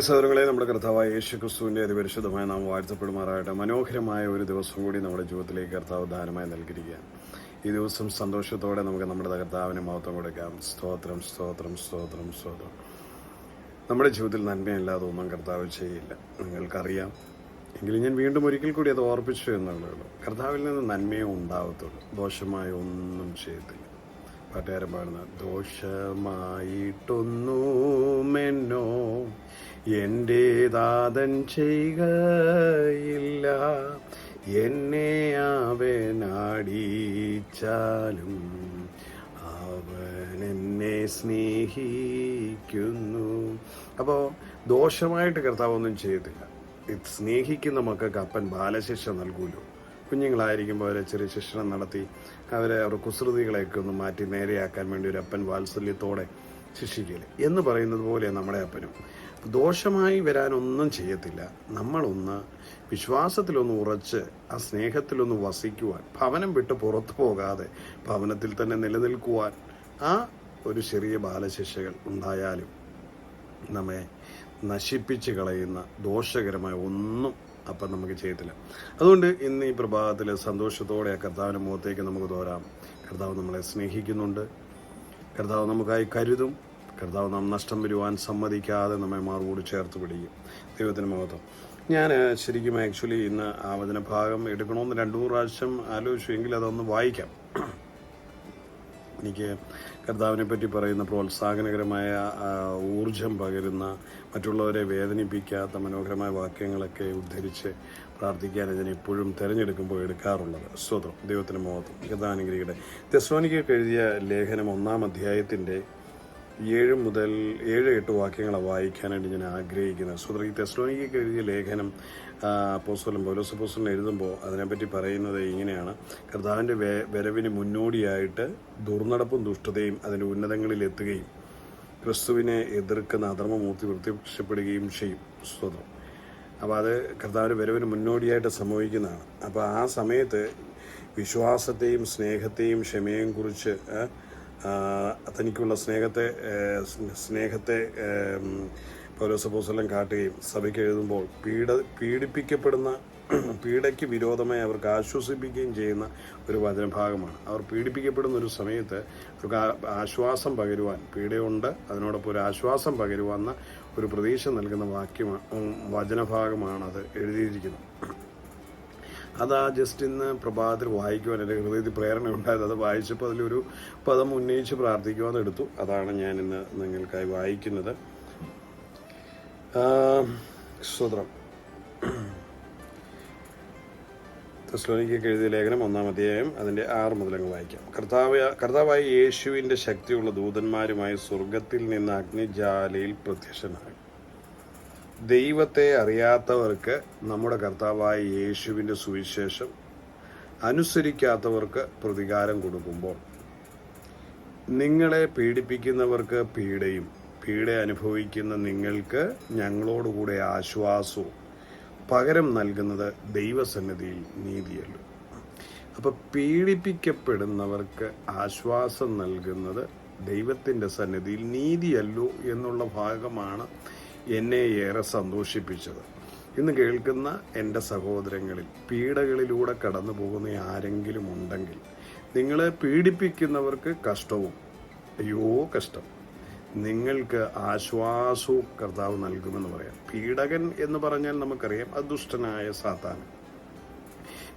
സഹോദരങ്ങളെ, നമ്മുടെ കർത്താവായ യേശു ക്രിസ്തുവിൻ്റെ അതിപരിശുദ്ധമായ നാം വാഴ്ത്തപ്പെടുമാറാകട്ടെ. മനോഹരമായ ഒരു ദിവസം കൂടി നമ്മുടെ ജീവിതത്തിലേക്ക് കർത്താവ് ദാനമായി നൽകിയിരിക്കുകയാണ്. ഈ ദിവസം സന്തോഷത്തോടെ നമുക്ക് നമ്മുടെ കർത്താവിന് മഹത്വം കൊടുക്കാം. സ്തോത്രം, സ്തോത്രം, സ്തോത്രം, സ്തോത്രം. നമ്മുടെ ജീവിതത്തിൽ നന്മയില്ലാതെ ഒന്നും കർത്താവ് ചെയ്യില്ല, നിങ്ങൾക്കറിയാം. എങ്കിലും ഞാൻ വീണ്ടും ഒരിക്കൽ കൂടി അത് ഓർപ്പിച്ചു എന്നുള്ളൂ. കർത്താവിൽ നിന്ന് നന്മയെ ഉണ്ടാവത്തുള്ളൂ, ദോഷമായ ഒന്നും ചെയ്യത്തില്ല. പാട്ടുകാരൻ പാടുന്ന ദോഷമായിട്ടൊന്നുമെന്നോ എൻ്റെ ദാതൻ ചെയ്യുകയില്ല, എന്നെ അവനാടിച്ചാലും അവൻ എന്നെ സ്നേഹിക്കുന്നു. അപ്പോൾ ദോഷമായിട്ട് കർത്താവ് ഒന്നും ചെയ്യത്തില്ല. സ്നേഹിക്കുന്ന മക്കൾക്ക് അപ്പൻ ബാലശിക്ഷ നൽകൂലോ. കുഞ്ഞുങ്ങളായിരിക്കുമ്പോൾ അവരെ ചെറിയ ശിക്ഷണം നടത്തി അവരെ അവരുടെ കുസൃതികളെയൊക്കെ ഒന്ന് മാറ്റി നേരെയാക്കാൻ വേണ്ടി ഒരു അപ്പൻ വാത്സല്യത്തോടെ ശിക്ഷിക്കില്ല എന്ന് പറയുന്നത് പോലെ നമ്മുടെ അപ്പനും ദോഷമായി വരാനൊന്നും ചെയ്യത്തില്ല. നമ്മളൊന്ന് വിശ്വാസത്തിലൊന്ന് ഉറച്ച് ആ സ്നേഹത്തിലൊന്ന് വസിക്കുവാൻ, ഭവനം വിട്ട് പുറത്തു പോകാതെ ഭവനത്തിൽ തന്നെ നിലനിൽക്കുവാൻ ആ ഒരു ചെറിയ ബാലശിക്ഷകൾ ഉണ്ടായാലും നമ്മെ നശിപ്പിച്ച് കളയുന്ന ദോഷകരമായ ഒന്നും അപ്പം നമുക്ക് ചെയ്യത്തില്ല. അതുകൊണ്ട് ഇന്ന് ഈ പ്രഭാതത്തിൽ സന്തോഷത്തോടെ ആ കർത്താവിൻ്റെ മുഖത്തേക്ക് നമുക്ക് തോരാം. കർത്താവ് നമ്മളെ സ്നേഹിക്കുന്നുണ്ട്, കർത്താവ് നമുക്കായി കരുതും, കർത്താവ് നാം നഷ്ടം വരുവാൻ സമ്മതിക്കാതെ നമ്മെ മാർവോട് ചേർത്ത് പിടിക്കും. ദൈവത്തിന് മഹത്വം. ഞാൻ ശരിക്കും ആക്ച്വലി ഇന്ന് ആ വചനഭാഗം എടുക്കണമെന്ന് 2-3 പ്രാവശ്യം ആലോചിച്ചു, എങ്കിൽ അതൊന്ന് വായിക്കാം. എനിക്ക് കർത്താവിനെ പറ്റി പറയുന്ന പ്രോത്സാഹനകരമായ ഊർജം പകരുന്ന, മറ്റുള്ളവരെ വേദനിപ്പിക്കാത്ത മനോഹരമായ വാക്യങ്ങളൊക്കെ ഉദ്ധരിച്ച് പ്രാർത്ഥിക്കാൻ ഞാൻ എപ്പോഴും തിരഞ്ഞെടുക്കുമ്പോൾ എടുക്കാറുള്ളത്. സ്തോത്രം, ദൈവത്തിന് മഹത്വം. കർത്താവിനുഗ്രഹിക്കട്ടെ. തെസ്സലോനിക്കർക്ക് എഴുതിയ ലേഖനം 1-ാം അധ്യായത്തിൻ്റെ 7-8 വാക്യങ്ങളാണ് വായിക്കാനായിട്ട് ഞാൻ ആഗ്രഹിക്കുന്നത്. സ്തോത്രം, ഈ തെസ്സലോനിക്കർക്ക് എഴുതിയ ലേഖനം അപ്പോസ്തലൻ പൗലോസ് അപ്പോസ്തലൻ എഴുതുമ്പോൾ അതിനെപ്പറ്റി പറയുന്നത് ഇങ്ങനെയാണ്: കർത്താവിൻ്റെ വരവിന് മുന്നോടിയായിട്ട് ദുർനടപ്പും ദുഷ്ടതയും അതിൻ്റെ ഉന്നതങ്ങളിൽ എത്തുകയും ക്രിസ്തുവിനെ എതിർക്കുന്ന അധർമ്മമൂർത്തി പ്രത്യക്ഷപ്പെടുകയും ചെയ്യും. സ്തോത്രം. അപ്പോൾ അത് കർത്താവിൻ്റെ വരവിന് മുന്നോടിയായിട്ട് സംഭവിക്കുന്നതാണ്. അപ്പോൾ ആ സമയത്ത് വിശ്വാസത്തെയും സ്നേഹത്തെയും ക്ഷമയെയും കുറിച്ച് തനിക്കുള്ള സ്നേഹത്തെ പൗലോസ് അപ്പോസ്തലൻ കാട്ടുകയും സഭയ്ക്ക് എഴുതുമ്പോൾ പീഡയ്ക്ക് വിരോധമായി അവർക്ക് ആശ്വസിപ്പിക്കുകയും ചെയ്യുന്ന ഒരു വചനഭാഗമാണ്. അവർ പീഡിപ്പിക്കപ്പെടുന്ന ഒരു സമയത്ത് അവർക്ക് ആശ്വാസം പകരുവാൻ, പീഡയുണ്ട് അതിനോടൊപ്പം ഒരു ആശ്വാസം പകരുവാന്ന ഒരു പ്രതീക്ഷ നൽകുന്ന വചനഭാഗമാണത് എഴുതിയിരിക്കുന്നത്. അതാ ജസ്റ്റ് ഇന്ന് പ്രഭാതത്തിൽ വായിക്കുവാൻ എൻ്റെ ഹൃദയത്തിൽ പ്രേരണ ഉണ്ടായത്. അത് വായിച്ചപ്പോൾ അതിലൊരു പദം ഉന്നയിച്ച് പ്രാർത്ഥിക്കുവാൻ എടുത്തു. അതാണ് ഞാൻ ഇന്ന് നിങ്ങൾക്കായി വായിക്കുന്നത്. സ്തോത്രം. തെസ്സലോനിക്കർക്ക് എഴുതിയ ലേഖനം 1-ാം അധ്യായം അതിൻ്റെ 6 മുതൽ അങ്ങ് വായിക്കാം. കർത്താവായ യേശുവിൻ്റെ ശക്തിയുള്ള ദൂതന്മാരുമായി സ്വർഗത്തിൽ നിന്ന് അഗ്നിജ്വാലയിൽ പ്രത്യക്ഷനായി. ദൈവത്തെ അറിയാത്തവർക്ക് നമ്മുടെ കർത്താവായ യേശുവിൻ്റെ സുവിശേഷം അനുസരിക്കാത്തവർക്ക് പ്രതികാരം കൊടുക്കുമ്പോൾ, നിങ്ങളെ പീഡിപ്പിക്കുന്നവർക്ക് പീഡയും പീഡ അനുഭവിക്കുന്ന നിങ്ങൾക്ക് ഞങ്ങളോടുകൂടെ ആശ്വാസവും പകരം നൽകുന്നത് ദൈവസന്നിധിയിൽ നീതിയല്ലോ. അപ്പോൾ പീഡിപ്പിക്കപ്പെടുന്നവർക്ക് ആശ്വാസം നൽകുന്നത് ദൈവത്തിൻ്റെ സന്നിധിയിൽ നീതിയല്ലോ എന്നുള്ള ഭാഗമാണ് എന്നെ ഏറെ സന്തോഷിപ്പിച്ചത്. ഇന്ന് കേൾക്കുന്ന എൻ്റെ സഹോദരങ്ങളിൽ പീഡകളിലൂടെ കടന്നു പോകുന്ന ആരെങ്കിലും ഉണ്ടെങ്കിൽ, നിങ്ങളെ പീഡിപ്പിക്കുന്നവർക്ക് കഷ്ടവും, അയ്യോ കഷ്ടം, നിങ്ങൾക്ക് ആശ്വാസവും കർത്താവ് നൽകുമെന്ന് പറയാം. പീഡകൻ എന്ന് പറഞ്ഞാൽ നമുക്കറിയാം, അത് ദുഷ്ടനായ സാത്താൻ.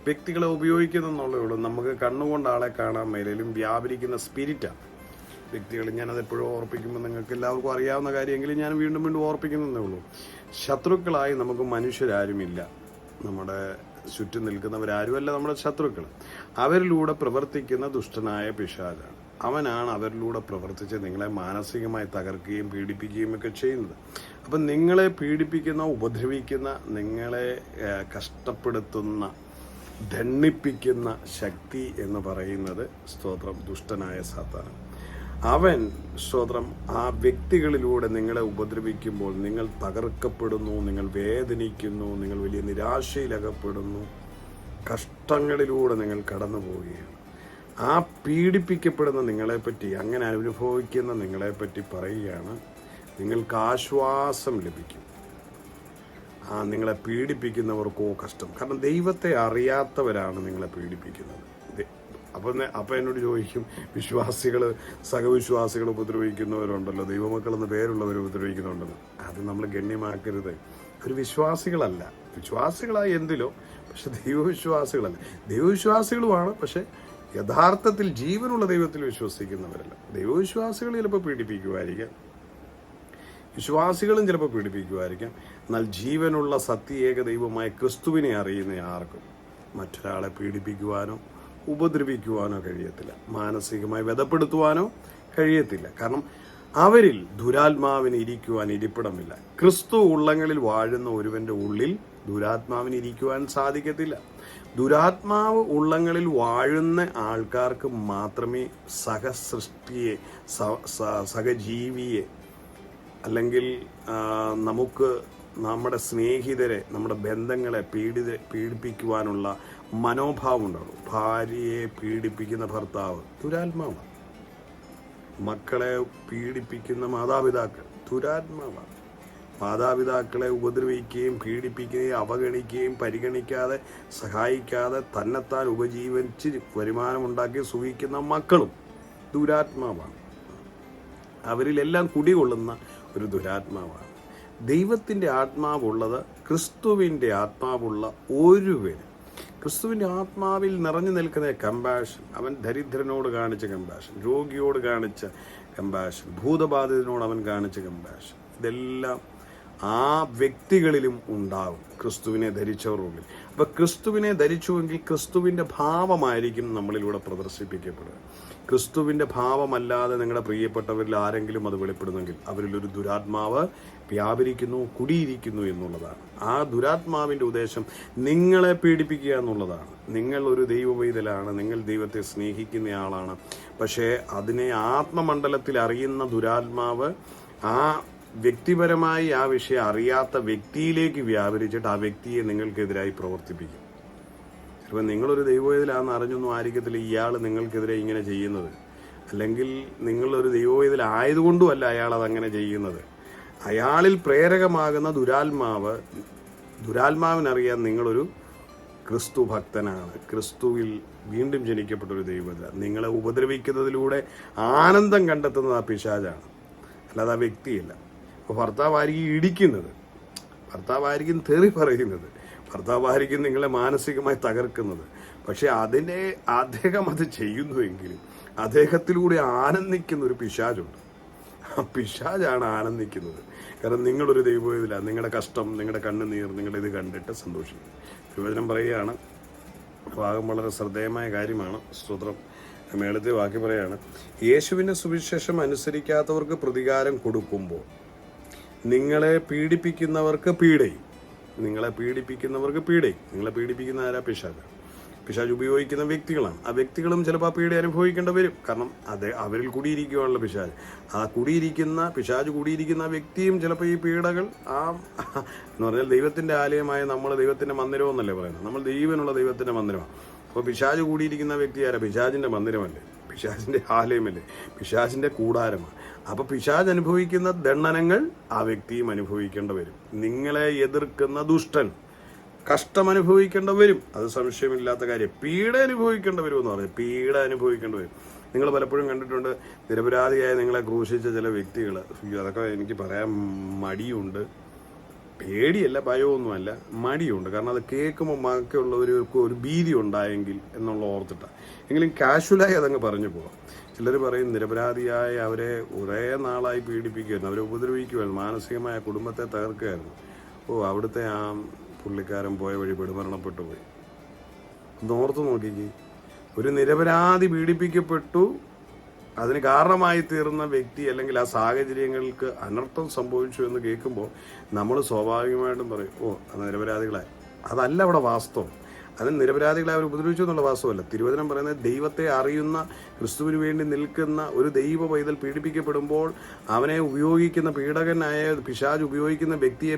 വ്യക്തികളെ ഉപയോഗിക്കുന്നെന്നുള്ളേ ഉള്ളൂ. നമുക്ക് കണ്ണുകൊണ്ട് ആളെ കാണാൻ മേലും വ്യാപരിക്കുന്ന സ്പിരിറ്റാണ് വ്യക്തികൾ. ഞാനതെപ്പോഴും ഓർപ്പിക്കുമ്പോൾ നിങ്ങൾക്ക് എല്ലാവർക്കും അറിയാവുന്ന കാര്യമെങ്കിലും ഞാൻ വീണ്ടും ഓർപ്പിക്കുന്നതേ ഉള്ളൂ. ശത്രുക്കളായി നമുക്ക് മനുഷ്യരാരുമില്ല. നമ്മുടെ ചുറ്റും നിൽക്കുന്നവരാരുമല്ല നമ്മുടെ ശത്രുക്കൾ. അവരിലൂടെ പ്രവർത്തിക്കുന്ന ദുഷ്ടനായ പിശാചാണ്. അവനാണ് അവരിലൂടെ പ്രവർത്തിച്ച് നിങ്ങളെ മാനസികമായി തകർക്കുകയും പീഡിപ്പിക്കുകയും ഒക്കെ ചെയ്യുന്നത്. അപ്പം നിങ്ങളെ പീഡിപ്പിക്കുന്ന, ഉപദ്രവിക്കുന്ന, നിങ്ങളെ കഷ്ടപ്പെടുത്തുന്ന, ദണ്ഡിപ്പിക്കുന്ന ശക്തി എന്ന് പറയുന്നത് സ്തോത്രം ദുഷ്ടനായ സാത്താൻ. അവൻ സ്തോത്രം ആ വ്യക്തികളിലൂടെ നിങ്ങളെ ഉപദ്രവിക്കുമ്പോൾ നിങ്ങൾ തകർക്കപ്പെടുന്നു, നിങ്ങൾ വേദനിക്കുന്നു, നിങ്ങൾ വലിയ നിരാശയിലകപ്പെടുന്നു, കഷ്ടങ്ങളിലൂടെ നിങ്ങൾ കടന്നു പോവുകയാണ്. ആ പീഡിപ്പിക്കപ്പെടുന്ന നിങ്ങളെപ്പറ്റി, അങ്ങനെ അനുഭവിക്കുന്ന നിങ്ങളെപ്പറ്റി പറയുകയാണ്, നിങ്ങൾക്ക് ആശ്വാസം ലഭിക്കും. നിങ്ങളെ പീഡിപ്പിക്കുന്നവർക്കോ കഷ്ടം. കാരണം ദൈവത്തെ അറിയാത്തവരാണ് നിങ്ങളെ പീഡിപ്പിക്കുന്നത്. അപ്പം എന്നോട് ചോദിക്കും, സഹവിശ്വാസികൾ ഉപദ്രവിക്കുന്നവരുണ്ടല്ലോ, ദൈവമക്കളെന്ന് പേരുള്ളവർ ഉപദ്രവിക്കുന്നുണ്ടെന്ന്. അത് നമ്മൾ ഗണ്യമാക്കരുത്. ഒരു വിശ്വാസികളല്ല, വിശ്വാസികളായി എന്തിലോ, പക്ഷെ ദൈവവിശ്വാസികളല്ല. ദൈവവിശ്വാസികളുമാണ്, പക്ഷെ യഥാർത്ഥത്തിൽ ജീവനുള്ള ദൈവത്തിൽ വിശ്വസിക്കുന്നവരല്ല. ദൈവവിശ്വാസികൾ ചിലപ്പോൾ പീഡിപ്പിക്കുമായിരിക്കാം, വിശ്വാസികളും ചിലപ്പോൾ പീഡിപ്പിക്കുമായിരിക്കാം. എന്നാൽ ജീവനുള്ള സത്യേക ദൈവമായ ക്രിസ്തുവിനെ അറിയുന്ന ആർക്കും മറ്റൊരാളെ പീഡിപ്പിക്കുവാനോ ഉപദ്രവിക്കുവാനോ കഴിയത്തില്ല, മാനസികമായി വ്യതപ്പെടുത്തുവാനോ കഴിയത്തില്ല. കാരണം അവരിൽ ദുരാത്മാവിന് ഇരിക്കുവാൻ ഇരിപ്പിടമില്ല. ക്രിസ്തു ഉള്ളങ്ങളിൽ വാഴുന്ന ഒരുവന്റെ ഉള്ളിൽ ദുരാത്മാവിന് ഇരിക്കുവാൻ സാധിക്കത്തില്ല. ദുരാത്മാവ് ഉള്ളങ്ങളിൽ വാഴുന്ന ആൾക്കാർക്ക് മാത്രമേ സഹസൃഷ്ടിയെ, സഹജീവിയെ, അല്ലെങ്കിൽ നമുക്ക് നമ്മുടെ സ്നേഹിതരെ, നമ്മുടെ ബന്ധങ്ങളെ പീഡിപ്പിക്കുവാനുള്ള മനോഭാവം ഉണ്ടാവും. ഭാര്യയെ പീഡിപ്പിക്കുന്ന ഭർത്താവ് ദുരാത്മാവാണ്. മക്കളെ പീഡിപ്പിക്കുന്ന മാതാപിതാക്കൾ ദുരാത്മാവാണ്. മാതാപിതാക്കളെ ഉപദ്രവിക്കുകയും പീഡിപ്പിക്കുകയും അവഗണിക്കുകയും പരിഗണിക്കാതെ സഹായിക്കാതെ തന്നെത്താൻ ഉപജീവിച്ച് വരുമാനമുണ്ടാക്കി സുഖിക്കുന്ന മക്കളും ദുരാത്മാവാണ്. അവരിലെല്ലാം കുടികൊള്ളുന്ന ഒരു ദുരാത്മാവാണ്. ദൈവത്തിൻ്റെ ആത്മാവുള്ളത്, ക്രിസ്തുവിൻ്റെ ആത്മാവുള്ള ഒരുവന്, ക്രിസ്തുവിൻ്റെ ആത്മാവിൽ നിറഞ്ഞു നിൽക്കുന്ന കമ്പാഷൻ, അവൻ ദരിദ്രനോട് കാണിച്ച കമ്പാഷൻ, രോഗിയോട് കാണിച്ച കമ്പാഷൻ, ഭൂതബാധിതനോട് അവൻ കാണിച്ച കമ്പാഷൻ, ഇതെല്ലാം ആ വ്യക്തികളിലും ഉണ്ടാവും ക്രിസ്തുവിനെ ധരിച്ചവരുള്ളിൽ. അപ്പൊ ക്രിസ്തുവിനെ ധരിച്ചുവെങ്കിൽ ക്രിസ്തുവിന്റെ ഭാവമായിരിക്കും നമ്മളിലൂടെ പ്രദർശിപ്പിക്കപ്പെടുക. ക്രിസ്തുവിന്റെ ഭാവമല്ലാതെ നിങ്ങളുടെ പ്രിയപ്പെട്ടവരിൽ ആരെങ്കിലും അത് വെളിപ്പെടുന്നെങ്കിൽ അവരിലൊരു ദുരാത്മാവ് വ്യാപരിക്കുന്നു, കുടിയിരിക്കുന്നു എന്നുള്ളതാണ്. ആ ദുരാത്മാവിന്റെ ഉദ്ദേശം നിങ്ങളെ പീഡിപ്പിക്കുക എന്നുള്ളതാണ്. നിങ്ങൾ ഒരു ദൈവവൈതലാണ്, നിങ്ങൾ ദൈവത്തെ സ്നേഹിക്കുന്നയാളാണ്. പക്ഷേ അതിനെ ആത്മമണ്ഡലത്തിൽ അറിയുന്ന ദുരാത്മാവ് ആ വ്യക്തിപരമായി ആ വിഷയം അറിയാത്ത വ്യക്തിയിലേക്ക് വ്യാപരിച്ചിട്ട് ആ വ്യക്തിയെ നിങ്ങൾക്കെതിരായി പ്രവർത്തിപ്പിക്കും. ചിലപ്പോൾ നിങ്ങളൊരു ദൈവവേദലാണെന്ന് അറിഞ്ഞൊന്നും ആയിരിക്കത്തില്ല ഇയാൾ നിങ്ങൾക്കെതിരെ ഇങ്ങനെ ചെയ്യുന്നത്. അല്ലെങ്കിൽ നിങ്ങളൊരു ദൈവവേദലായതുകൊണ്ടുമല്ല അയാൾ അതങ്ങനെ ചെയ്യുന്നത്. അയാളിൽ പ്രേരകമാകുന്ന ദുരാത്മാവിനറിയാൻ നിങ്ങളൊരു ക്രിസ്തു ഭക്തനാണ്, ക്രിസ്തുവിൽ വീണ്ടും ജനിക്കപ്പെട്ടൊരു ദൈവവേദല. നിങ്ങളെ ഉപദ്രവിക്കുന്നതിലൂടെ ആനന്ദം കണ്ടെത്തുന്നത് ആ പിശാചാണ്, അല്ലാതെ ആ വ്യക്തിയല്ല. അപ്പോൾ ഭർത്താവായിരിക്കും ഇടിക്കുന്നത്, ഭർത്താവായിരിക്കും തെറി പറയുന്നത്, ഭർത്താവായിരിക്കും നിങ്ങളെ മാനസികമായി തകർക്കുന്നത്. പക്ഷെ അദ്ദേഹം അത് ചെയ്യുന്നുവെങ്കിലും അദ്ദേഹത്തിലൂടെ ആനന്ദിക്കുന്ന ഒരു പിശാചുണ്ട്. ആ പിശാചാണ് ആനന്ദിക്കുന്നത്. കാരണം നിങ്ങളൊരു ദൈവവേദില, നിങ്ങളുടെ കഷ്ടം, നിങ്ങളുടെ കണ്ണുനീർ, നിങ്ങളുടെ ഇത് കണ്ടിട്ട് സന്തോഷിക്കും. തിരുവചനം പറയുകയാണ്, ഭാഗം വളരെ ശ്രദ്ധേയമായ കാര്യമാണ്. സ്തോത്രം. മേളത്തെ വാക്യം പറയാണ്, യേശുവിന്റെ സുവിശേഷം അനുസരിക്കാത്തവർക്ക് പ്രതികാരം കൊടുക്കുമ്പോൾ നിങ്ങളെ പീഡിപ്പിക്കുന്നവർക്ക് പീഡയും. നിങ്ങളെ പീഡിപ്പിക്കുന്ന ആരാ? പിശാച് ഉപയോഗിക്കുന്ന വ്യക്തികളാണ്. ആ വ്യക്തികളും ചിലപ്പോൾ ആ പീഡ അനുഭവിക്കേണ്ടി വരും. കാരണം അവരിൽ കുടിയിരിക്കുവാനുള്ള പിശാച്, ആ പിശാച് കുടിയിരിക്കുന്ന വ്യക്തിയും ചിലപ്പോൾ ഈ പീഡകൾ എന്ന് പറഞ്ഞാൽ ദൈവത്തിന്റെ ആലയമായ നമ്മൾ ദൈവത്തിന്റെ മന്ദിരം എന്നല്ലേ പറയുന്നത്. നമ്മൾ ജീവനുള്ള ദൈവത്തിന്റെ മന്ദിരമാണ്. അപ്പോൾ പിശാച് കൂടിയിരിക്കുന്ന വ്യക്തി ആരാ? പിശാചിന്റെ മന്ദിരമല്ലേ, പിശാചിന്റെ ആലയമല്ലേ, പിശാചിന്റെ കൂടാരമാണ്. അപ്പൊ പിശാച് അനുഭവിക്കുന്ന ദണ്ഡനങ്ങൾ ആ വ്യക്തിയും അനുഭവിക്കേണ്ടി വരും. നിങ്ങളെ എതിർക്കുന്ന ദുഷ്ടൻ കഷ്ടം അനുഭവിക്കേണ്ടി വരും, അത് സംശയമില്ലാത്ത കാര്യം. പീഡ അനുഭവിക്കേണ്ടി വരും എന്ന് പറഞ്ഞു, പീഡ അനുഭവിക്കേണ്ടി വരും. നിങ്ങൾ പലപ്പോഴും കണ്ടിട്ടുണ്ട്, നിരപരാധിയായ നിങ്ങളെ ക്രൂശിച്ച ചില വ്യക്തികൾ. അതൊക്കെ എനിക്ക് പറയാൻ മടിയുണ്ട്, പേടിയല്ല, ഭയമൊന്നുമല്ല, മടിയുണ്ട്. കാരണം അത് കേൾക്കുമ്പോൾ ബാക്കിയുള്ളവർക്ക് ഒരു ഭീതി ഉണ്ടായെങ്കിൽ എന്നുള്ള ഓർത്തിട്ടാണ്. എങ്കിലും കാഷ്വലായി അതങ്ങ് പറഞ്ഞു പോകാം. ചിലർ പറയും നിരപരാധിയായ അവരെ കുറേ നാളായി പീഡിപ്പിക്കുമായിരുന്നു, അവരെ ഉപദ്രവിക്കുമായിരുന്നു, മാനസികമായ കുടുംബത്തെ തകർക്കുകയായിരുന്നു. അവിടുത്തെ ആ പുള്ളിക്കാരൻ പോയ വഴി പെടുമരണപ്പെട്ടു പോയി. ഓർത്ത് നോക്കിക്കേ, ഒരു നിരപരാധി പീഡിപ്പിക്കപ്പെട്ടു, അതിന് കാരണമായി തീർന്ന വ്യക്തി അല്ലെങ്കിൽ ആ സാഹചര്യങ്ങൾക്ക് അനർത്ഥം സംഭവിച്ചു എന്ന് കേൾക്കുമ്പോൾ നമ്മൾ സ്വാഭാവികമായിട്ടും പറയും, അത് നിരപരാധികളായി. അതല്ല അവിടെ വാസ്തവം. അതിന് നിരപരാധികളെ അവർ ഉപദ്രവിച്ചു എന്നുള്ള വാസ്തവമല്ല. തിരുവചനം പറയുന്നത് ദൈവത്തെ അറിയുന്ന, ക്രിസ്തുവിന് വേണ്ടി നിൽക്കുന്ന ഒരു ദൈവ പൈതൽ പീഡിപ്പിക്കപ്പെടുമ്പോൾ അവനെ ഉപയോഗിക്കുന്ന പീഡകനായ പിശാച് ഉപയോഗിക്കുന്ന വ്യക്തിയെ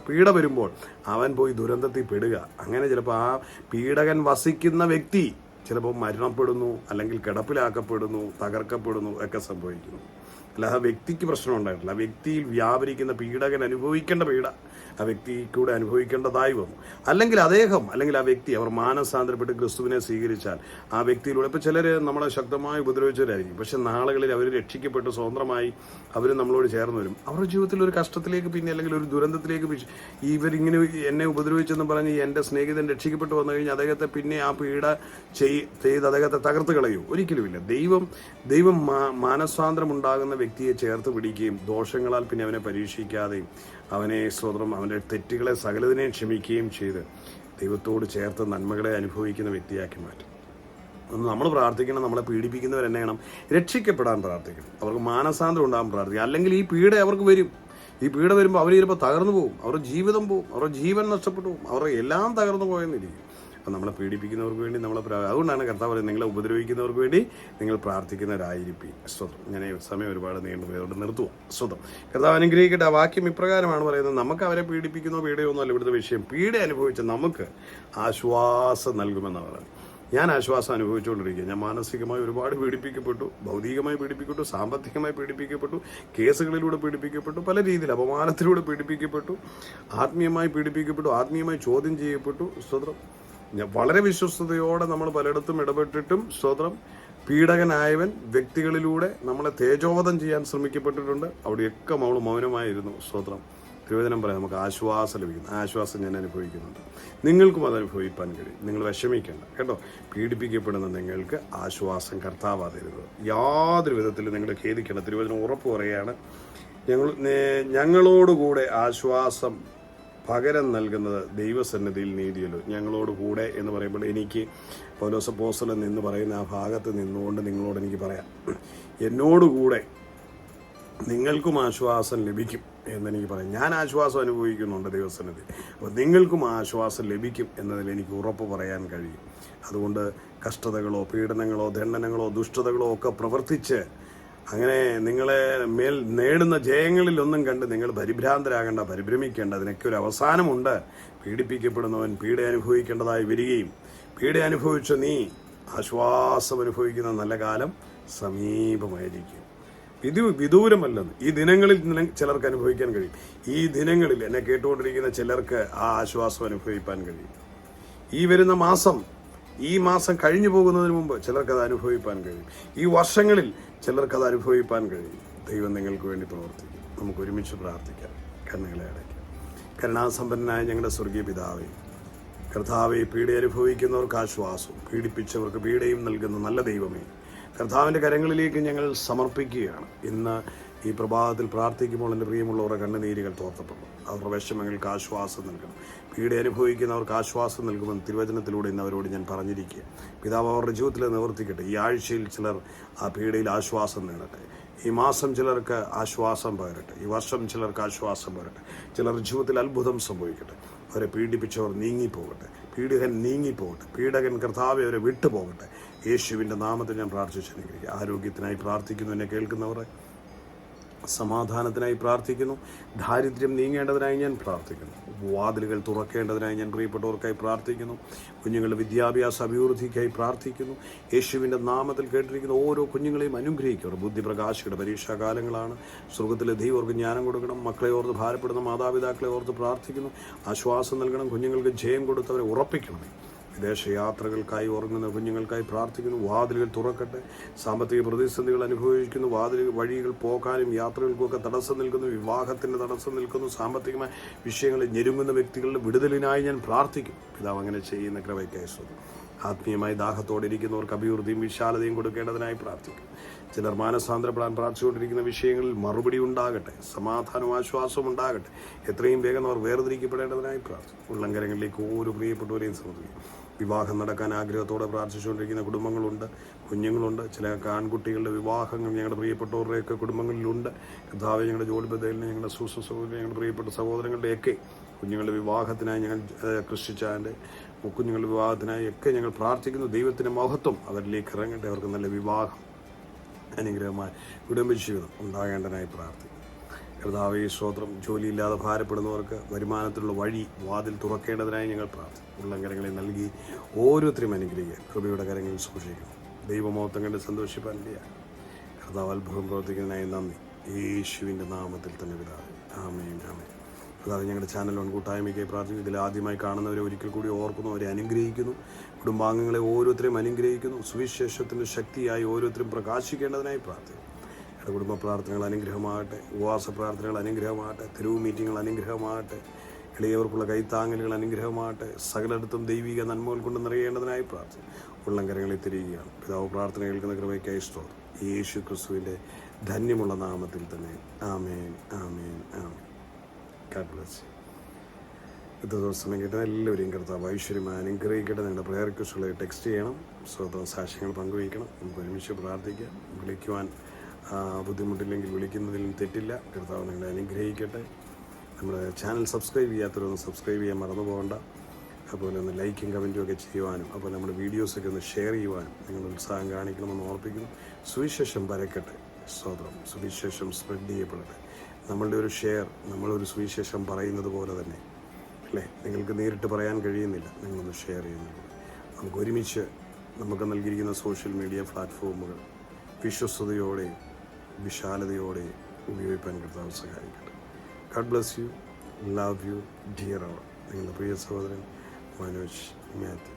പീഡ വരുമ്പോൾ അവൻ പോയി ദുരന്തത്തിൽ പെടുക. അങ്ങനെ ചിലപ്പോൾ ആ പീഡകൻ വസിക്കുന്ന വ്യക്തി ചിലപ്പോൾ മരണപ്പെടുന്നു, അല്ലെങ്കിൽ കിടപ്പിലാക്കപ്പെടുന്നു, തകർക്കപ്പെടുന്നു ഒക്കെ സംഭവിക്കുന്നു. അല്ലാതെ ആ വ്യക്തിക്ക് പ്രശ്നം ഉണ്ടായിട്ടില്ല. ആ വ്യക്തിയിൽ വ്യാപരിക്കുന്ന പീഡകൻ അനുഭവിക്കേണ്ട പീഡ ആ വ്യക്തി കൂടെ അനുഭവിക്കേണ്ടതായി വന്നു. അല്ലെങ്കിൽ ആ വ്യക്തി അവർ മാനസാന്തരപ്പെട്ട് ക്രിസ്തുവിനെ സ്വീകരിച്ചാൽ ആ വ്യക്തിയിലൂടെ ഇപ്പോൾ ചിലർ നമ്മളെ ശക്തമായി ഉപദ്രവിച്ചവരായിരിക്കും. പക്ഷെ നാളുകളിൽ അവർ രക്ഷിക്കപ്പെട്ട് സ്വതന്ത്രമായി അവർ നമ്മളോട് ചേർന്ന് വരും. അവരുടെ ജീവിതത്തിൽ ഒരു കഷ്ടത്തിലേക്ക് പിന്നെ അല്ലെങ്കിൽ ഒരു ദുരന്തത്തിലേക്ക് ഇവരിങ്ങനെ എന്നെ ഉപദ്രവിച്ചെന്ന് പറഞ്ഞ് എൻ്റെ സ്നേഹിതൻ രക്ഷിക്കപ്പെട്ട് വന്നു കഴിഞ്ഞാൽ അദ്ദേഹത്തെ പിന്നെ ആ പീഡ ചെയ്ത് അദ്ദേഹത്തെ തകർത്ത് കളയൂ? ഒരിക്കലുമില്ല. ദൈവം മാനസാന്തരം ഉണ്ടാകുന്ന വ്യക്തിയെ ചേർത്ത് പിടിക്കുകയും ദോഷങ്ങളാൽ പിന്നെ അവനെ പരീക്ഷിക്കാതെയും അവനെ അവൻ്റെ തെറ്റുകളെ സകലതിനെയും ക്ഷമിക്കുകയും ചെയ്ത് ദൈവത്തോട് ചേർത്ത് നന്മകളെ അനുഭവിക്കുന്ന വ്യക്തിയാക്കി മാറ്റും. നമ്മൾ പ്രാർത്ഥിക്കണം, നമ്മളെ പീഡിപ്പിക്കുന്നവരെന്നെ വേണം രക്ഷിക്കപ്പെടാൻ പ്രാർത്ഥിക്കണം, അവർക്ക് മാനസാന്തരം ഉണ്ടാകാൻ പ്രാർത്ഥിക്കണം. അല്ലെങ്കിൽ ഈ പീഡ അവർക്ക് വരും. ഈ പീഡ വരുമ്പോൾ അവർ ചിലപ്പോൾ തകർന്നു പോകും, അവരുടെ ജീവിതം പോകും, അവരുടെ ജീവൻ നഷ്ടപ്പെട്ടു പോകും, അവരുടെ എല്ലാം തകർന്നു പോയെന്നിരിക്കും. അപ്പം നമ്മളെ പീഡിപ്പിക്കുന്നവർക്ക് വേണ്ടി അതുകൊണ്ടാണ് കർത്താവ് പറയുന്നത്, നിങ്ങളെ ഉപദ്രവിക്കുന്നവർക്ക് വേണ്ടി നിങ്ങൾ പ്രാർത്ഥിക്കുന്നവരായിരിക്കും. സ്വതം. ഞാൻ സമയം ഒരുപാട് നീണ്ടുപോയതുകൊണ്ട് നിർത്തുക. സ്വതം. കർത്താവ് അനുഗ്രഹിക്കട്ടെ. ആ വാക്യം ഇപ്രകാരമാണ് പറയുന്നത്, നമുക്ക് അവരെ പീഡിപ്പിക്കുന്നോ അല്ല ഇവിടുത്തെ വിഷയം. പീഡ അനുഭവിച്ച നമുക്ക് ആശ്വാസം നൽകുമെന്നാണ് പറയുന്നത്. ഞാൻ ആശ്വാസം അനുഭവിച്ചുകൊണ്ടിരിക്കുക. ഞാൻ മാനസികമായി ഒരുപാട് പീഡിപ്പിക്കപ്പെട്ടു, ഭൗതികമായി പീഡിപ്പിക്കപ്പെട്ടു, സാമ്പത്തികമായി പീഡിപ്പിക്കപ്പെട്ടു, കേസുകളിലൂടെ പീഡിപ്പിക്കപ്പെട്ടു, പല രീതിയിൽ അപമാനത്തിലൂടെ പീഡിപ്പിക്കപ്പെട്ടു, ആത്മീയമായി പീഡിപ്പിക്കപ്പെട്ടു, ആത്മീയമായി ചോദ്യം ചെയ്യപ്പെട്ടു. സ്വതന്ത്രം. വളരെ വിശ്വസ്തയോടെ നമ്മൾ പലയിടത്തും ഇടപെട്ടിട്ടും സ്വതന്ത്രം പീഡകനായവൻ വ്യക്തികളിലൂടെ നമ്മളെ തേജോവധം ചെയ്യാൻ ശ്രമിക്കപ്പെട്ടിട്ടുണ്ട്. അവിടെയൊക്കെ നമ്മൾ മൗനമായിരുന്നു. സ്വതന്ത്രം. തിരുവചനം പറയാം, നമുക്ക് ആശ്വാസം ലഭിക്കുന്നു. ആശ്വാസം ഞാൻ അനുഭവിക്കുന്നുണ്ട്, നിങ്ങൾക്കും അത് അനുഭവിക്കാൻ കഴിയും. നിങ്ങൾ വിഷമിക്കേണ്ട കേട്ടോ. പീഡിപ്പിക്കപ്പെടുന്ന നിങ്ങൾക്ക് ആശ്വാസം കർത്താവാ തരുന്നത്. യാതൊരു വിധത്തിലും നിങ്ങൾ ഖേദിക്കേണ്ട. തിരുവചനം ഉറപ്പ് പറയുകയാണ്, ഞങ്ങളോടുകൂടെ ആശ്വാസം പകരം നൽകുന്നത് ദൈവസന്നിധിയിൽ നീതിയല്ലോ. ഞങ്ങളോടുകൂടെ എന്ന് പറയുമ്പോൾ എനിക്ക് പൗലോസ് അപ്പോസ്തലൻ എന്ന് പറയുന്ന ആ ഭാഗത്ത് നിന്നുകൊണ്ട് നിങ്ങളോട് എനിക്ക് പറയാം, എന്നോടുകൂടെ നിങ്ങൾക്കും ആശ്വാസം ലഭിക്കും എന്നെനിക്ക് പറയാം. ഞാൻ ആശ്വാസം അനുഭവിക്കുന്നുണ്ട് ദൈവസന്നിധി. അപ്പോൾ നിങ്ങൾക്കും ആശ്വാസം ലഭിക്കും എന്നതിൽ എനിക്ക് ഉറപ്പ് പറയാൻ കഴിയും. അതുകൊണ്ട് കഷ്ടതകളോ പീഡനങ്ങളോ ദണ്ഡനങ്ങളോ ദുഷ്ടതകളോ ഒക്കെ പ്രവർത്തിച്ച് അങ്ങനെ നിങ്ങളെ മേൽ നേടുന്ന ജയങ്ങളിലൊന്നും കണ്ട് നിങ്ങൾ പരിഭ്രാന്തരാകേണ്ട, പരിഭ്രമിക്കേണ്ട. അതിനൊക്കെ ഒരു അവസാനമുണ്ട്. പീഡിപ്പിക്കപ്പെടുന്നവൻ പീഡ അനുഭവിക്കേണ്ടതായി വരികയും പീഡ അനുഭവിച്ച നീ ആശ്വാസം അനുഭവിക്കുന്ന നല്ല കാലം സമീപമായിരിക്കും. വിദൂരമല്ലെന്ന് ഈ ദിനങ്ങളിൽ ചിലർക്ക് അനുഭവിക്കാൻ കഴിയും. ഈ ദിനങ്ങളിൽ എന്നെ കേട്ടുകൊണ്ടിരിക്കുന്ന ചിലർക്ക് ആ ആശ്വാസം അനുഭവിക്കാൻ കഴിയും. ഈ വരുന്ന ഈ മാസം കഴിഞ്ഞു പോകുന്നതിന് മുമ്പ് ചിലർക്കത് അനുഭവിക്കാൻ കഴിയും. ഈ വർഷങ്ങളിൽ ചിലർക്കത് അനുഭവിക്കാൻ കഴിയും. ദൈവം നിങ്ങൾക്ക് വേണ്ടി പ്രവർത്തിക്കും. നമുക്ക് ഒരുമിച്ച് പ്രാർത്ഥിക്കാം. കണ്ണുകളെ അടയ്ക്കാം. കരുണാസമ്പന്നനായ ഞങ്ങളുടെ സ്വർഗീയ പിതാവേ, കർത്താവെ, പീഡ അനുഭവിക്കുന്നവർക്ക് ആശ്വാസവും പീഡിപ്പിച്ചവർക്ക് പീഡയും നൽകുന്ന നല്ല ദൈവമേ, കർത്താവിൻ്റെ കരങ്ങളിലേക്ക് ഞങ്ങൾ സമർപ്പിക്കുകയാണ്. ഇന്ന് ഈ പ്രഭാതത്തിൽ പ്രാർത്ഥിക്കുമ്പോൾ എൻ്റെ പ്രിയമുള്ളവരുടെ കണ്ണുനീരുകൾ തോർത്തപ്പെടുന്നു. അവരുടെ വിഷമങ്ങൾക്ക് ആശ്വാസം നൽകണം. പീഡ അനുഭവിക്കുന്നവർക്ക് ആശ്വാസം നൽകുമെന്ന് തിരുവചനത്തിലൂടെ ഇന്ന് അവരോട് ഞാൻ പറഞ്ഞിരിക്കുക. പിതാവ് അവരുടെ ജീവിതത്തിൽ നിവർത്തിക്കട്ടെ. ഈ ആഴ്ചയിൽ ചിലർ ആ പീഡയിൽ ആശ്വാസം നേടട്ടെ. ഈ മാസം ചിലർക്ക് ആശ്വാസം പകരട്ടെ. ഈ വർഷം ചിലർക്ക് ആശ്വാസം പകരട്ടെ. ചിലർ ജീവിതത്തിൽ അത്ഭുതം സംഭവിക്കട്ടെ. അവരെ പീഡിപ്പിച്ചവർ നീങ്ങിപ്പോകട്ടെ. പീഡകൻ നീങ്ങിപ്പോകട്ടെ. പീഡകൻ കർത്താവെ അവരെ വിട്ടുപോകട്ടെ. യേശുവിൻ്റെ നാമത്തിൽ ഞാൻ പ്രാർത്ഥിച്ചു. ആരോഗ്യത്തിനായി പ്രാർത്ഥിക്കുന്നു. എന്നെ കേൾക്കുന്നവരെ സമാധാനത്തിനായി പ്രാർത്ഥിക്കുന്നു. ദാരിദ്ര്യം നീങ്ങേണ്ടതിനായി ഞാൻ പ്രാർത്ഥിക്കുന്നു. വാതിലുകൾ തുറക്കേണ്ടതിനായി ഞാൻ പ്രിയപ്പെട്ടവർക്കായി പ്രാർത്ഥിക്കുന്നു. കുഞ്ഞുങ്ങളുടെ വിദ്യാഭ്യാസ അഭിവൃദ്ധിക്കായി പ്രാർത്ഥിക്കുന്നു. യേശുവിൻ്റെ നാമത്തിൽ കേട്ടിരിക്കുന്ന ഓരോ കുഞ്ഞുങ്ങളെയും അനുഗ്രഹിക്കുക. ബുദ്ധിപ്രകാശയുടെ പരീക്ഷാകാലങ്ങളാണ്. സ്വർഗത്തിലെ ദൈവർക്ക് ജ്ഞാനം കൊടുക്കണം. മക്കളെ ഓർത്ത് ഭാരപ്പെടുന്ന മാതാപിതാക്കളെ ഓർത്ത് പ്രാർത്ഥിക്കുന്നു. ആശ്വാസം നൽകണം. കുഞ്ഞുങ്ങൾക്ക് ജയം കൊടുത്തവരെ ഉറപ്പിക്കണമേ. വിദേശയാത്രകൾക്കായി ഉറങ്ങുന്ന കുഞ്ഞുങ്ങൾക്കായി പ്രാർത്ഥിക്കുന്നു. വാതിലുകൾ തുറക്കട്ടെ. സാമ്പത്തിക പ്രതിസന്ധികൾ അനുഭവിക്കുന്നു. വഴികൾ പോകാനും യാത്രകൾക്കുമൊക്കെ തടസ്സം നിൽക്കുന്നു. വിവാഹത്തിന് തടസ്സം നിൽക്കുന്നു. സാമ്പത്തികമായ വിഷയങ്ങളിൽ ഞെരുങ്ങുന്ന വ്യക്തികളുടെ വിടുതലിനായി ഞാൻ പ്രാർത്ഥിക്കും. പിതാവ് അങ്ങനെ ചെയ്യുന്ന കൃപയ്ക്കായി സ്തോത്രം. ആത്മീയമായി ദാഹത്തോടെ ഇരിക്കുന്നവർക്ക് അഭിവൃദ്ധിയും വിശാലതയും കൊടുക്കേണ്ടതിനായി പ്രാർത്ഥിക്കും. ചിലർ മാനസാന്തരപ്പെടാൻ പ്രാർത്ഥിച്ചുകൊണ്ടിരിക്കുന്ന വിഷയങ്ങളിൽ മറുപടി ഉണ്ടാകട്ടെ. സമാധാനവും ആശ്വാസവും ഉണ്ടാകട്ടെ. എത്രയും വേഗം അവർ വേർതിരിക്കപ്പെടേണ്ടതിനായി പ്രാർത്ഥിക്കും. ഉള്ളങ്കരങ്ങളിലേക്ക് ഓരോ പ്രിയപ്പെട്ടവരെയും സമർപ്പിക്കും. വിവാഹം നടക്കാൻ ആഗ്രഹത്തോടെ പ്രാർത്ഥിച്ചുകൊണ്ടിരിക്കുന്ന കുടുംബങ്ങളുണ്ട്, കുഞ്ഞുങ്ങളുണ്ട്. ചില ആൺകുട്ടികളുടെ വിവാഹങ്ങൾ ഞങ്ങളുടെ പ്രിയപ്പെട്ടവരുടെയൊക്കെ കുടുംബങ്ങളിലുണ്ട്. കർത്താവേ, ഞങ്ങളുടെ ജോലി ബദലിന് ഞങ്ങളുടെ സഹോദരൻ, ഞങ്ങളുടെ പ്രിയപ്പെട്ട സഹോദരങ്ങളുടെയൊക്കെ കുഞ്ഞുങ്ങളുടെ വിവാഹത്തിനായി ഞങ്ങൾ ക്രിസ്റ്റിച്ചാൻ്റെ കുഞ്ഞുങ്ങളുടെ വിവാഹത്തിനായി ഒക്കെ ഞങ്ങൾ പ്രാർത്ഥിക്കുന്നു. ദൈവത്തിൻ്റെ മഹത്വം അവരിലേക്ക് ഇറങ്ങട്ടെ. അവർക്ക് നല്ല വിവാഹം, അനുഗ്രഹമായ കുടുംബജീവിതം ഉണ്ടാകേണ്ടതിനായി പ്രാർത്ഥിക്കുന്നു. കർത്താവേ, സ്തോത്രം. ജോലിയില്ലാതെ ഭാരപ്പെടുന്നവർക്ക് വരുമാനത്തിലുള്ള വാതിൽ തുറക്കേണ്ടതിനായി ഞങ്ങൾ പ്രാർത്ഥിക്കും. ഉള്ളംകരങ്ങളെ നൽകി ഓരോരുത്തരും അനുഗ്രഹിക്കുക. കൃപയുടെ കരങ്ങളിൽ സൂക്ഷിക്കണം. ദൈവമഹത്വം കണ്ട് സന്തോഷിപ്പാൻ കർത്താവ് അത്ഭുതം പ്രവർത്തിക്കുന്നതിനായി നന്ദി. യേശുവിൻ്റെ നാമത്തിൽ തന്നെ പിതാവേ. ആമേൻ ആമേൻ. അതായത് ഞങ്ങളുടെ ചാനൽ കൂട്ടായ്മയ്ക്കായി പ്രാർത്ഥിക്കുന്നു. ഇതിൽ ആദ്യമായി കാണുന്നവരെ ഒരിക്കൽ കൂടി ഓർക്കുന്നു, അവരെ അനുഗ്രഹിക്കുന്നു, കുടുംബാംഗങ്ങളെ ഓരോരുത്തരെയും അനുഗ്രഹിക്കുന്നു. സുവിശേഷത്തിൻ്റെ ശക്തിയായി ഓരോരുത്തരും പ്രകാശിക്കേണ്ടതിനായി പ്രാർത്ഥിക്കുന്നു. ഞങ്ങളുടെ കുടുംബ പ്രാർത്ഥനകൾ അനുഗ്രഹമാകട്ടെ, ഉപവാസ പ്രാർത്ഥനകൾ അനുഗ്രഹമാകട്ടെ, തെരുവ് മീറ്റിങ്ങുകൾ അനുഗ്രഹമാകട്ടെ, ഇളയവർക്കുള്ള കൈത്താങ്ങലുകൾ അനുഗ്രഹമാകട്ടെ. സകലയിടത്തും ദൈവിക നന്മകൾ കൊണ്ട് നിറയേണ്ടതിനായി പ്രാർത്ഥിക്കും. ഉള്ളംകരങ്ങളിൽ തിരിയുകയാണ്. പിതാവ് പ്രാർത്ഥന കേൾക്കുന്ന കൃപയ്ക്കായി സ്തോത്രം. യേശു ക്രിസ്തുവിൻ്റെ ധന്യമുള്ള നാമത്തിൽ തന്നെ. ആമേൻ ആമേൻ ആമേൻ. God bless you. ഇത് ദിവസം കേട്ട എല്ലാവരെയും കർത്താവ് ഐശ്വര്യമായി അനുഗ്രഹിക്കട്ടെ. നിങ്ങളുടെ പ്രയർ റിക്വസ്റ്റുകളെ ടെക്സ്റ്റ് ചെയ്യണം, സ്വന്തം സാക്ഷ്യങ്ങൾ പങ്കുവയ്ക്കണം. നമുക്ക് ഒരുമിച്ച് പ്രാർത്ഥിക്കാം. വിളിക്കുവാൻ ബുദ്ധിമുട്ടില്ലെങ്കിൽ വിളിക്കുന്നതിലും തെറ്റില്ല. കർത്താവ് നിങ്ങളെ അനുഗ്രഹിക്കട്ടെ. നമ്മുടെ ചാനൽ സബ്സ്ക്രൈബ് ചെയ്യാത്തവരൊന്ന് സബ്സ്ക്രൈബ് ചെയ്യാൻ മറന്നു പോകണ്ട. അതുപോലെ ഒന്ന് ലൈക്കും കമൻറ്റും ഒക്കെ ചെയ്യുവാനും, അപ്പോൾ നമ്മുടെ വീഡിയോസൊക്കെ ഒന്ന് ഷെയർ ചെയ്യുവാനും നിങ്ങൾ ഉത്സാഹം കാണിക്കണമെന്ന് ഓർപ്പിക്കുന്നു. സുവിശേഷം പരക്കട്ടെ. സ്തോത്രം. സുവിശേഷം സ്പ്രെഡ് ചെയ്യപ്പെടട്ടെ. നമ്മളുടെ ഒരു ഷെയർ, നമ്മളൊരു സുവിശേഷം പറയുന്നത് പോലെ തന്നെ അല്ലേ, നിങ്ങൾക്ക് നേരിട്ട് പറയാൻ കഴിയുന്നില്ല, നിങ്ങളൊന്ന് ഷെയർ ചെയ്യുന്നത്. നമുക്ക് ഒരുമിച്ച് നമുക്ക് നൽകിയിരിക്കുന്ന സോഷ്യൽ മീഡിയ പ്ലാറ്റ്ഫോമുകൾ വിശ്വസ്തയോടെ വിശാലതയോടെ ഉപയോഗിക്കാൻ കർത്താവ് സഹായിക്കട്ടെ. God bless you, love you, dear അവർ. നിങ്ങളുടെ പ്രിയ സഹോദരൻ മനോജ് മാത്യു.